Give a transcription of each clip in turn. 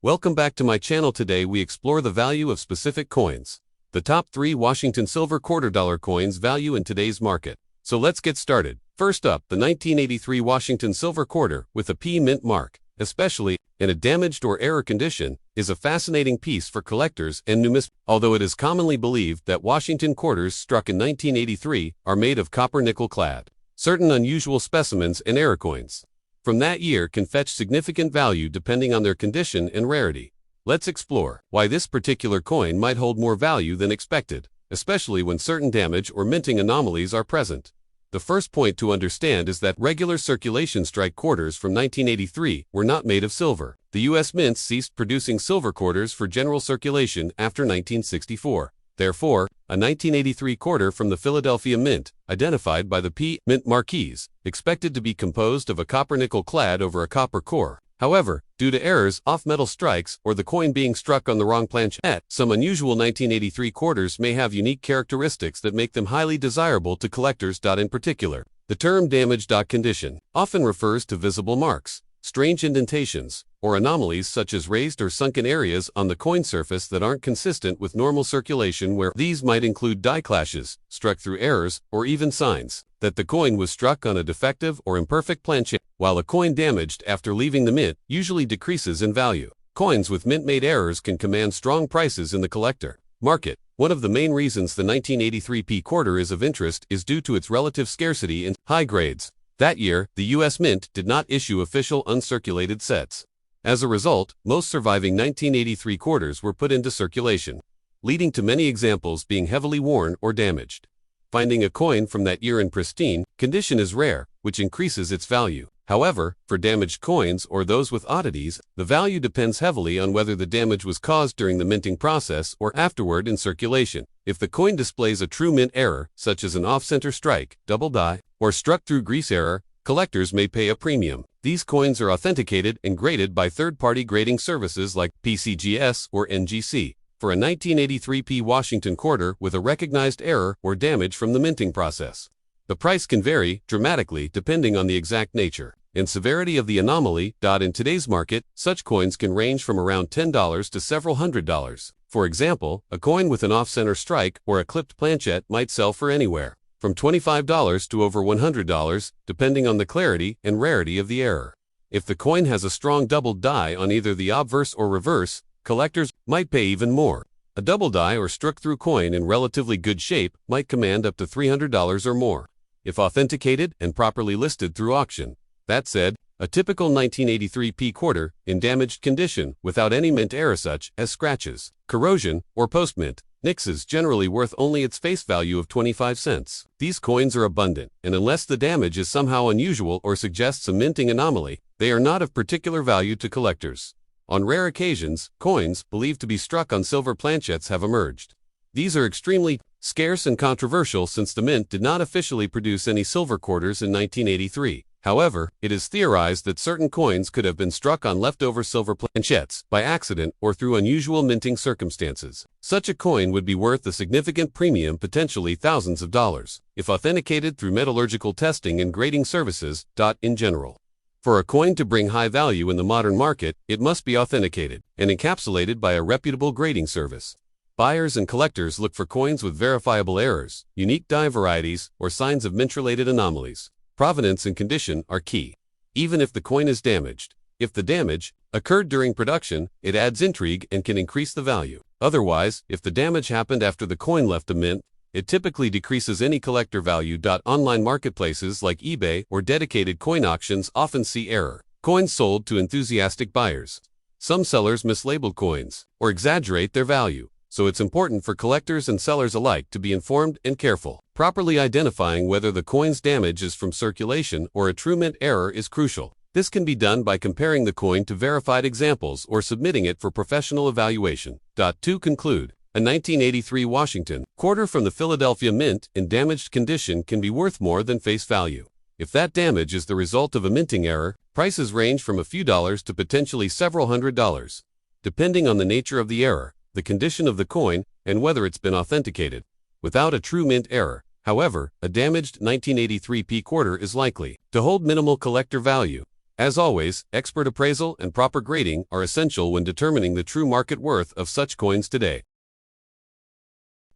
Welcome back to my channel. Today we explore the value of specific coins. The top 3 Washington silver $quarter coins value in today's market. So let's get started. First up, the 1983 Washington silver quarter with a P mint mark, especially in a damaged or error condition, is a fascinating piece for collectors and numismatists. Although it is commonly believed that Washington quarters struck in 1983 are made of copper nickel clad, certain unusual specimens and error coins from that year can fetch significant value depending on their condition and rarity. Let's explore why this particular coin might hold more value than expected, especially when certain damage or minting anomalies are present. The first point to understand is that regular circulation strike quarters from 1983 were not made of silver. The U.S. Mint ceased producing silver quarters for general circulation after 1964. Therefore, a 1983 quarter from the Philadelphia Mint, identified by the P Mint marquise, expected to be composed of a copper nickel clad over a copper core. However, due to errors, off-metal strikes, or the coin being struck on the wrong planchet, some unusual 1983 quarters may have unique characteristics that make them highly desirable to collectors. In particular, the term damaged condition often refers to visible marks, strange indentations, or anomalies such as raised or sunken areas on the coin surface that aren't consistent with normal circulation, where these might include die clashes, struck through errors, or even signs that the coin was struck on a defective or imperfect planchet. While a coin damaged after leaving the mint usually decreases in value, coins with mint-made errors can command strong prices in the collector market. One of the main reasons the 1983 P quarter is of interest is due to its relative scarcity in high grades. That year, the U.S. Mint did not issue official uncirculated sets. As a result, most surviving 1983 quarters were put into circulation, leading to many examples being heavily worn or damaged. Finding a coin from that year in pristine condition is rare, which increases its value. However, for damaged coins or those with oddities, the value depends heavily on whether the damage was caused during the minting process or afterward in circulation. If the coin displays a true mint error, such as an off-center strike, double die, or struck through grease error, collectors may pay a premium. These coins are authenticated and graded by third-party grading services like PCGS or NGC. For a 1983 P Washington quarter with a recognized error or damage from the minting process, the price can vary dramatically depending on the exact nature and severity of the anomaly. In today's market, such coins can range from around $10 to several $100s. For example, a coin with an off-center strike or a clipped planchet might sell for anywhere from $25 to over $100, depending on the clarity and rarity of the error. If the coin has a strong doubled die on either the obverse or reverse, collectors might pay even more. A double die or struck-through coin in relatively good shape might command up to $300 or more, if authenticated and properly listed through auction. That said, a typical 1983 P quarter, in damaged condition, without any mint error such as scratches, corrosion, or post-mint, nicks is generally worth only its face value of 25 cents. These coins are abundant, and unless the damage is somehow unusual or suggests a minting anomaly, they are not of particular value to collectors. On rare occasions, coins believed to be struck on silver planchets have emerged. These are extremely scarce and controversial since the mint did not officially produce any silver quarters in 1983. However, it is theorized that certain coins could have been struck on leftover silver planchets by accident or through unusual minting circumstances. Such a coin would be worth a significant premium, potentially thousands of dollars, if authenticated through metallurgical testing and grading services. In general, for a coin to bring high value in the modern market, it must be authenticated and encapsulated by a reputable grading service. Buyers and collectors look for coins with verifiable errors, unique die varieties, or signs of mint-related anomalies. Provenance and condition are key, even if the coin is damaged. If the damage occurred during production, it adds intrigue and can increase the value. Otherwise, if the damage happened after the coin left the mint, it typically decreases any collector value. Online marketplaces like eBay or dedicated coin auctions often see error coins sold to enthusiastic buyers. Some sellers mislabel coins or exaggerate their value, so it's important for collectors and sellers alike to be informed and careful. Properly identifying whether the coin's damage is from circulation or a true mint error is crucial. This can be done by comparing the coin to verified examples or submitting it for professional evaluation. To conclude, a 1983 Washington quarter from the Philadelphia Mint in damaged condition can be worth more than face value. If that damage is the result of a minting error, prices range from a few dollars to potentially several $100s, depending on the nature of the error, the condition of the coin, and whether it's been authenticated. Without a true mint error, however, a damaged 1983 P quarter is likely to hold minimal collector value. As always, expert appraisal and proper grading are essential when determining the true market worth of such coins today.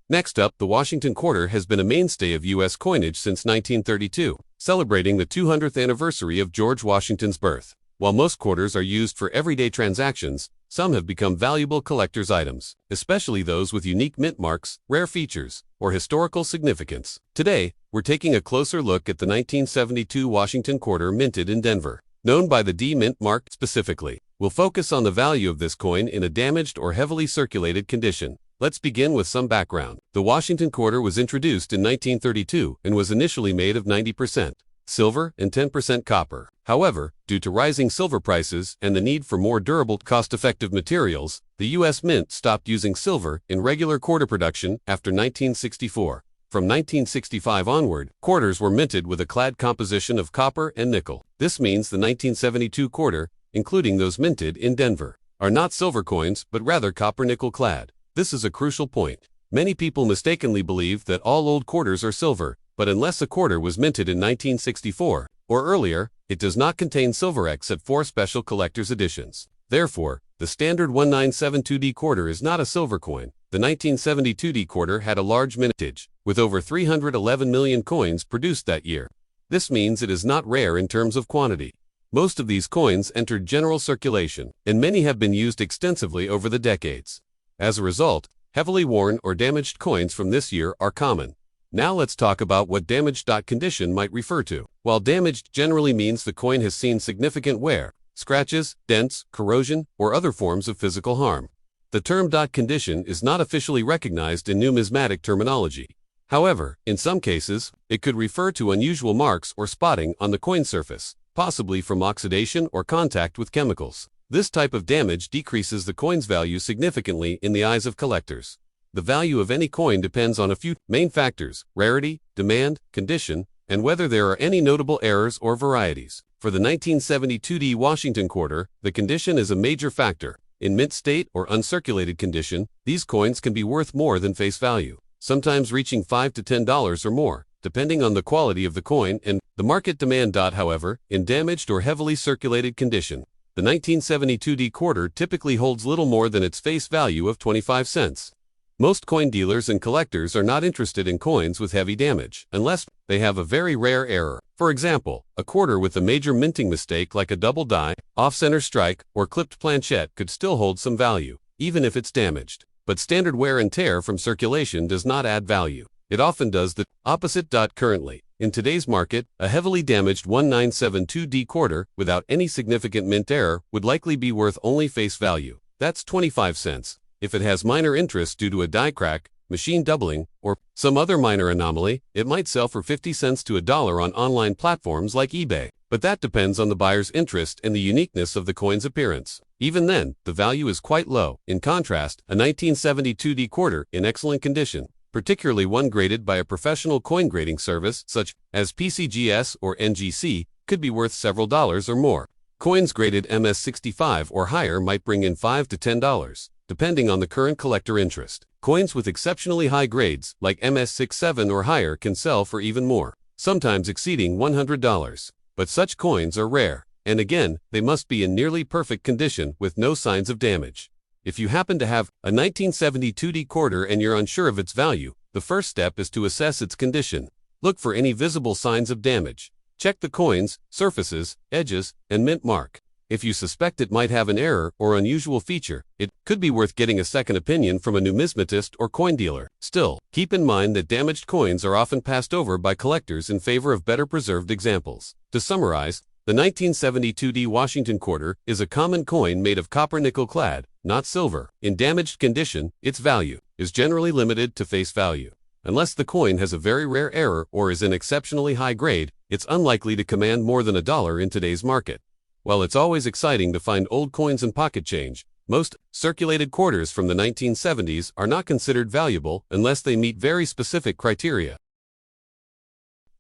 Next up, the Washington quarter has been a mainstay of U.S. coinage since 1932, celebrating the 200th anniversary of George Washington's birth. While most quarters are used for everyday transactions, some have become valuable collector's items, especially those with unique mint marks, rare features, or historical significance. Today, we're taking a closer look at the 1972 Washington quarter minted in Denver. Known by the D mint mark specifically, we'll focus on the value of this coin in a damaged or heavily circulated condition. Let's begin with some background. The Washington quarter was introduced in 1932 and was initially made of 90% silver and 10% copper. However, due to rising silver prices and the need for more durable, cost-effective materials, the U.S. Mint stopped using silver in regular quarter production after 1964. From 1965 onward, quarters were minted with a clad composition of copper and nickel. This means the 1972 quarter, including those minted in Denver, are not silver coins but rather copper-nickel clad. This is a crucial point. Many people mistakenly believe that all old quarters are silver, but unless a quarter was minted in 1964 or earlier, it does not contain silver except for special collector's editions. Therefore, the standard 1972D quarter is not a silver coin. The 1972D quarter had a large mintage, with over 311 million coins produced that year. This means it is not rare in terms of quantity. Most of these coins entered general circulation, and many have been used extensively over the decades. As a result, heavily worn or damaged coins from this year are common. Now let's talk about what damaged condition might refer to. While damaged generally means the coin has seen significant wear, scratches, dents, corrosion, or other forms of physical harm, the term condition is not officially recognized in numismatic terminology. However, in some cases, it could refer to unusual marks or spotting on the coin surface, possibly from oxidation or contact with chemicals. This type of damage decreases the coin's value significantly in the eyes of collectors. The value of any coin depends on a few main factors: rarity, demand, condition, and whether there are any notable errors or varieties. For the 1972D Washington quarter, the condition is a major factor. In mint state or uncirculated condition, these coins can be worth more than face value, sometimes reaching $5 to $10 or more, depending on the quality of the coin and the market demand. However, in damaged or heavily circulated condition, the 1972D quarter typically holds little more than its face value of 25 cents. Most coin dealers and collectors are not interested in coins with heavy damage, unless they have a very rare error. For example, a quarter with a major minting mistake like a double die, off-center strike, or clipped planchette could still hold some value, even if it's damaged. But standard wear and tear from circulation does not add value. It often does the opposite. Currently, in today's market, a heavily damaged 1972D quarter without any significant mint error would likely be worth only face value. That's 25 cents. If it has minor interest due to a die crack, machine doubling, or some other minor anomaly, it might sell for 50 cents to $1 on online platforms like eBay. But that depends on the buyer's interest and the uniqueness of the coin's appearance. Even then, the value is quite low. In contrast, a 1972D quarter in excellent condition, particularly one graded by a professional coin grading service such as PCGS or NGC, could be worth several dollars or more. Coins graded MS65 or higher might bring in $5 to $10. Depending on the current collector interest. Coins with exceptionally high grades, like MS67 or higher, can sell for even more, sometimes exceeding $100. But such coins are rare, and again, they must be in nearly perfect condition with no signs of damage. If you happen to have a 1972D quarter and you're unsure of its value, the first step is to assess its condition. Look for any visible signs of damage. Check the coins, surfaces, edges, and mint mark. If you suspect it might have an error or unusual feature, it could be worth getting a second opinion from a numismatist or coin dealer. Still, keep in mind that damaged coins are often passed over by collectors in favor of better preserved examples. To summarize, the 1972D Washington quarter is a common coin made of copper nickel clad, not silver. In damaged condition, its value is generally limited to face value. Unless the coin has a very rare error or is in exceptionally high grade, it's unlikely to command more than $1 in today's market. While it's always exciting to find old coins and pocket change, most circulated quarters from the 1970s are not considered valuable unless they meet very specific criteria.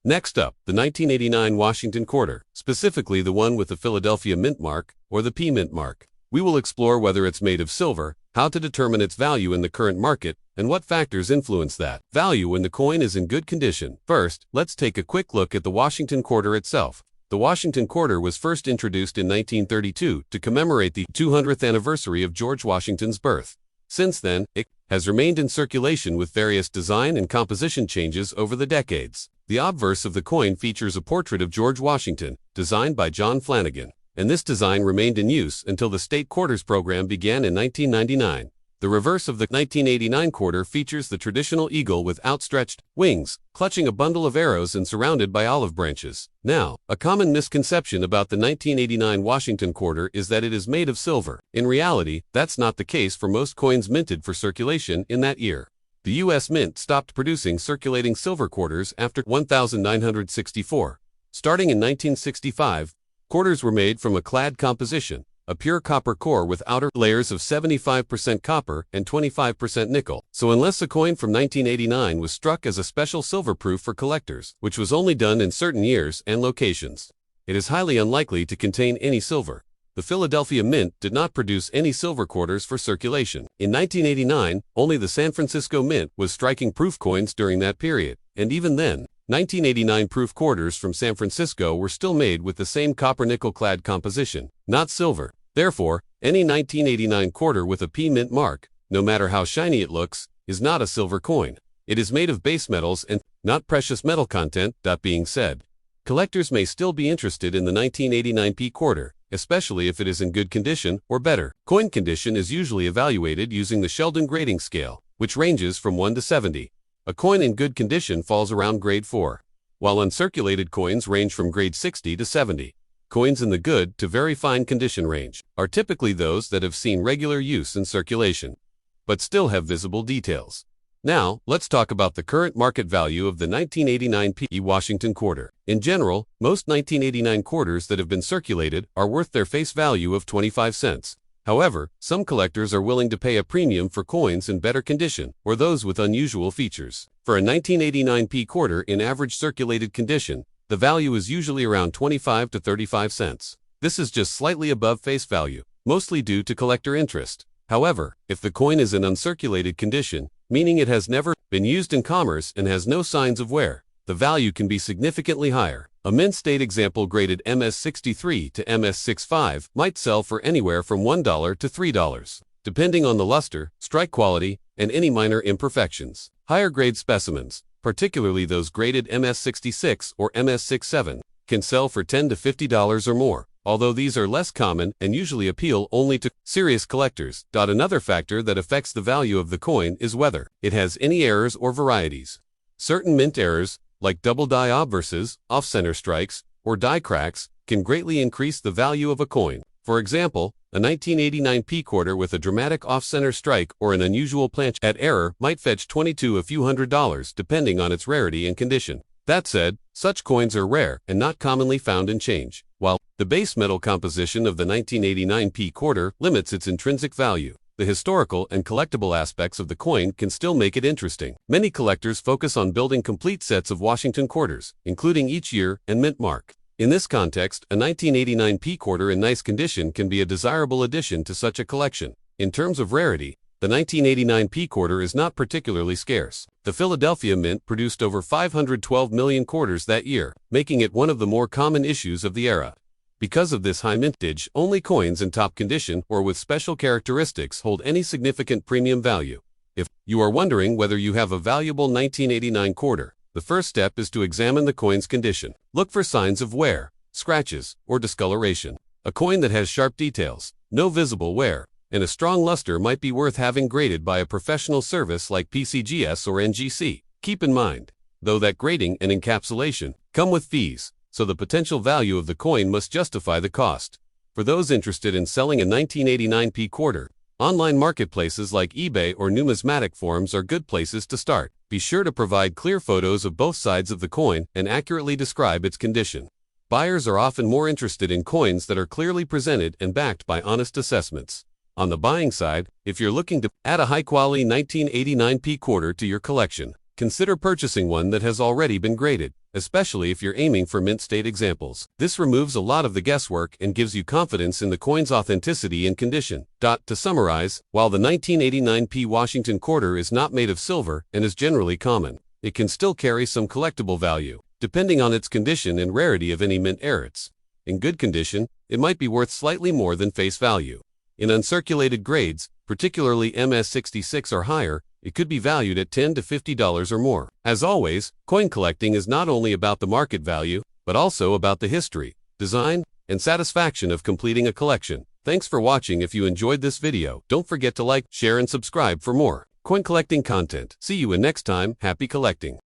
Next up, the 1989 Washington quarter, specifically the one with the Philadelphia mint mark or the P mint mark. We will explore whether it's made of silver, how to determine its value in the current market, and what factors influence that value when the coin is in good condition. First, let's take a quick look at the Washington quarter itself. The Washington quarter was first introduced in 1932 to commemorate the 200th anniversary of George Washington's birth. Since then, it has remained in circulation with various design and composition changes over the decades. The obverse of the coin features a portrait of George Washington, designed by John Flanagan, and this design remained in use until the state quarters program began in 1999. The reverse of the 1989 quarter features the traditional eagle with outstretched wings, clutching a bundle of arrows and surrounded by olive branches. Now, a common misconception about the 1989 Washington quarter is that it is made of silver. In reality, that's not the case for most coins minted for circulation in that year. The U.S. Mint stopped producing circulating silver quarters after 1964. Starting in 1965, quarters were made from a clad composition, a pure copper core with outer layers of 75% copper and 25% nickel. So unless a coin from 1989 was struck as a special silver proof for collectors, which was only done in certain years and locations, it is highly unlikely to contain any silver. The Philadelphia Mint did not produce any silver quarters for circulation. In 1989, only the San Francisco Mint was striking proof coins during that period, and even then, 1989 proof quarters from San Francisco were still made with the same copper-nickel clad composition, not silver. Therefore, any 1989 quarter with a P Mint mark, no matter how shiny it looks, is not a silver coin. It is made of base metals and not precious metal content. That being said, collectors may still be interested in the 1989 P quarter, especially if it is in good condition or better. Coin condition is usually evaluated using the Sheldon grading scale, which ranges from 1 to 70. A coin in good condition falls around grade 4, while uncirculated coins range from grade 60 to 70. Coins in the good to very fine condition range are typically those that have seen regular use in circulation, but still have visible details. Now, let's talk about the current market value of the 1989 P Washington quarter. In general, most 1989 quarters that have been circulated are worth their face value of 25 cents. However, some collectors are willing to pay a premium for coins in better condition or those with unusual features. For a 1989 P quarter in average circulated condition, the value is usually around 25 to 35 cents. This is just slightly above face value, mostly due to collector interest. However, if the coin is in uncirculated condition, meaning it has never been used in commerce and has no signs of wear, the value can be significantly higher. A mint state example graded MS63 to MS65 might sell for anywhere from $1 to $3, depending on the luster, strike quality, and any minor imperfections. Higher grade specimens, particularly those graded MS66 or MS67, can sell for $10 to $50 or more, although these are less common and usually appeal only to serious collectors. Another factor that affects the value of the coin is whether it has any errors or varieties. Certain mint errors, like double die obverses, off-center strikes, or die cracks, can greatly increase the value of a coin. For example, a 1989 P quarter with a dramatic off-center strike or an unusual planche at error might fetch $20 to a few $100s depending on its rarity and condition. That said, such coins are rare and not commonly found in change, while the base metal composition of the 1989 P quarter limits its intrinsic value. The historical and collectible aspects of the coin can still make it interesting. Many collectors focus on building complete sets of Washington quarters, including each year and mint mark. In this context, a 1989 P quarter in nice condition can be a desirable addition to such a collection. In terms of rarity, the 1989 P quarter is not particularly scarce. The Philadelphia Mint produced over 512 million quarters that year, making it one of the more common issues of the era. Because of this high mintage, only coins in top condition or with special characteristics hold any significant premium value. If you are wondering whether you have a valuable 1989 quarter, the first step is to examine the coin's condition. Look for signs of wear, scratches, or discoloration. A coin that has sharp details, no visible wear, and a strong luster might be worth having graded by a professional service like PCGS or NGC. Keep in mind, though, that grading and encapsulation come with fees, so the potential value of the coin must justify the cost. For those interested in selling a 1989 P quarter, online marketplaces like eBay or numismatic forums are good places to start. Be sure to provide clear photos of both sides of the coin and accurately describe its condition. Buyers are often more interested in coins that are clearly presented and backed by honest assessments. On the buying side, if you're looking to add a high-quality 1989 P quarter to your collection, consider purchasing one that has already been graded, especially if you're aiming for mint state examples. This removes a lot of the guesswork and gives you confidence in the coin's authenticity and condition. To summarize, while the 1989 P Washington quarter is not made of silver and is generally common, it can still carry some collectible value. depending on its condition and rarity of any mint errants. In good condition, it might be worth slightly more than face value. In uncirculated grades, particularly MS66 or higher, it could be valued at $10 to $50 or more. As always, coin collecting is not only about the market value, but also about the history, design, and satisfaction of completing a collection. Thanks for watching. If you enjoyed this video, don't forget to like, share, and subscribe for more coin collecting content. See you in next time. Happy collecting!